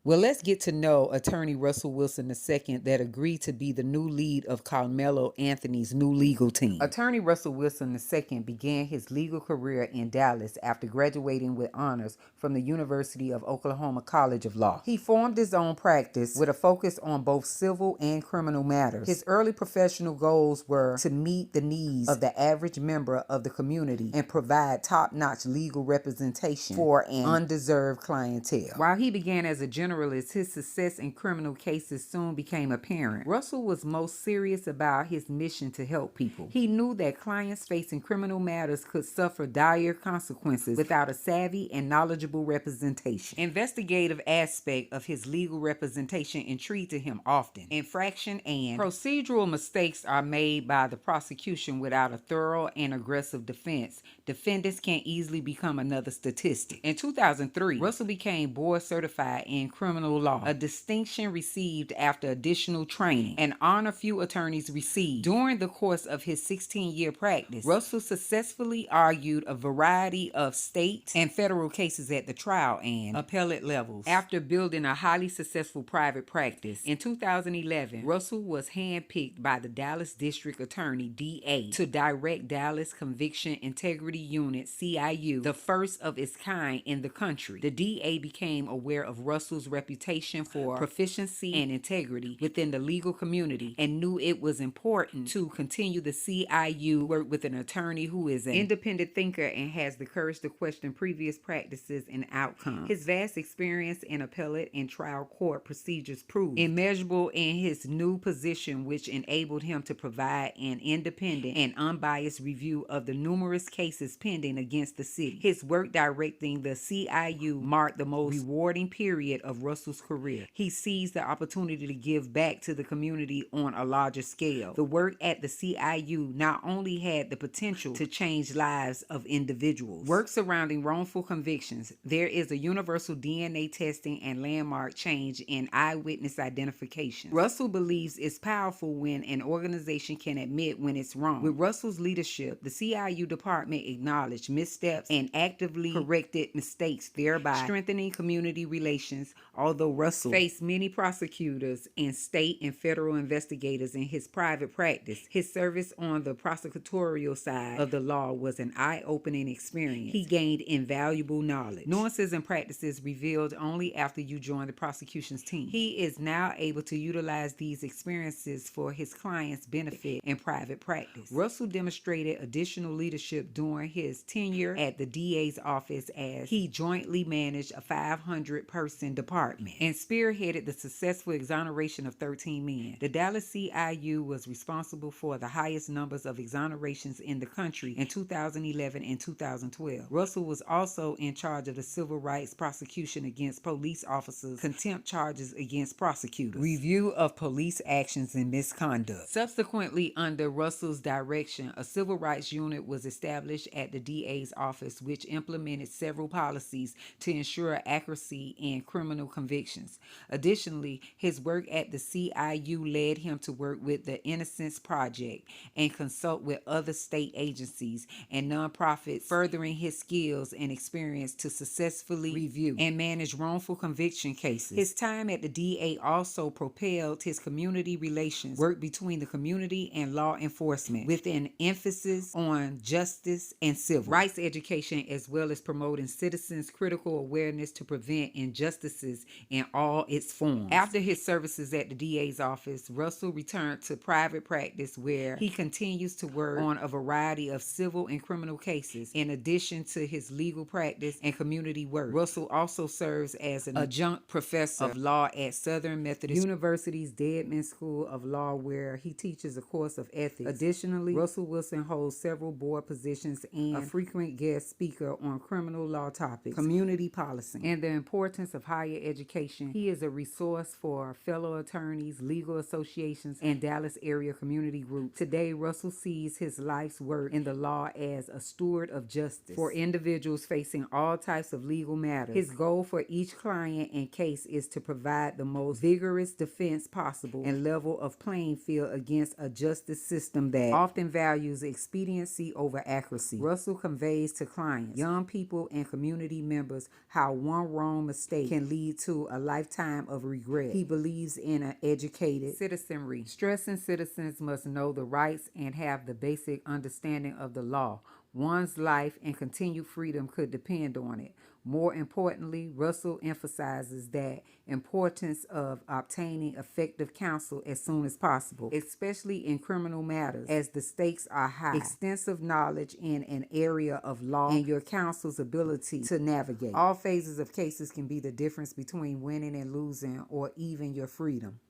Well, let's get to know attorney Russell Wilson II that agreed to be the new lead of Carmelo Anthony's new legal team. Attorney Russell Wilson II began his legal career in Dallas after graduating with honors from the University of Oklahoma College of Law. He formed his own practice with a focus on both civil and criminal matters. His early professional goals were to meet the needs of the average member of the community and provide top-notch legal representation for an undeserved clientele. While he began as a generalist, his success in criminal cases soon became apparent. Russell was most serious about his mission to help people. He knew that clients facing criminal matters could suffer dire consequences without a savvy and knowledgeable representation. Investigative aspect of his legal representation intrigued him often. Infraction and procedural mistakes are made by the prosecution without a thorough and aggressive defense. Defendants can easily become another statistic. In 2003, Russell became board certified in criminal law, a distinction received after additional training, an honor few attorneys received. During the course of his 16-year practice, Russell successfully argued a variety of state and federal cases at the trial and appellate levels. After building a highly successful private practice, in 2011, Russell was handpicked by the Dallas District Attorney, DA, to direct Dallas Conviction Integrity Unit, CIU, the first of its kind in the country. The DA became aware of Russell's reputation for proficiency and integrity within the legal community and knew it was important to continue the CIU work with an attorney who is an independent thinker and has the courage to question previous practices and outcomes. His vast experience in appellate and trial court procedures proved immeasurable in his new position, which enabled him to provide an independent and unbiased review of the numerous cases pending against the city. His work directing the CIU marked the most rewarding period of Russell's career. He seized the opportunity to give back to the community on a larger scale. The work at the CIU not only had the potential to change lives of individuals. Work surrounding wrongful convictions. There is a universal DNA testing and landmark change in eyewitness identification. Russell believes it's powerful when an organization can admit when it's wrong. With Russell's leadership, the CIU department acknowledged missteps and actively corrected mistakes, thereby strengthening community relations. Although Russell faced many prosecutors and state and federal investigators in his private practice, his service on the prosecutorial side of the law was an eye-opening experience. He gained invaluable knowledge, nuances, and practices revealed only after you join the prosecution's team. He is now able to utilize these experiences for his clients' benefit in private practice. Russell demonstrated additional leadership during his tenure at the DA's office as he jointly managed a 500-person department and spearheaded the successful exoneration of 13 men. The Dallas CIU was responsible for the highest numbers of exonerations in the country in 2011 and 2012. Russell was also in charge of the civil rights prosecution against police officers, contempt charges against prosecutors, review of police actions and misconduct. Subsequently, under Russell's direction, a civil rights unit was established at the DA's office, which implemented several policies to ensure accuracy in criminal convictions. Additionally, his work at the CIU led him to work with the Innocence Project and consult with other state agencies and nonprofits, furthering his skills and experience to successfully review and manage wrongful conviction cases. His time at the DA also propelled his community relations work between the community and law enforcement, with an emphasis on justice and civil rights education, as well as promoting citizens' critical awareness to prevent injustices in all its forms. After his services at the DA's office, Russell returned to private practice, where he continues to work on a variety of civil and criminal cases. In addition to his legal practice and community work, Russell also serves as an adjunct professor of law at Southern Methodist University's Dedman School of Law, where he teaches a course of ethics. Additionally, Russell Wilson holds several board positions and a frequent guest speaker on criminal law topics, community policy, and the importance of higher education. He is a resource for fellow attorneys, legal associations, and Dallas area community groups. Today, Russell sees his life's work in the law as a steward of justice for individuals facing all types of legal matters. His goal for each client and case is to provide the most vigorous defense possible and level of playing field against a justice system that often values expediency over accuracy. Russell conveys to clients, young people, and community members how one wrong mistake can lead to a lifetime of regret. He believes in an educated citizenry, stressing citizens must know the rights and have the basic understanding of the law. One's life and continued freedom could depend on it. More importantly, Russell emphasizes the importance of obtaining effective counsel as soon as possible, especially in criminal matters, as the stakes are high. Extensive knowledge in an area of law and your counsel's ability to navigate all phases of cases can be the difference between winning and losing, or even your freedom.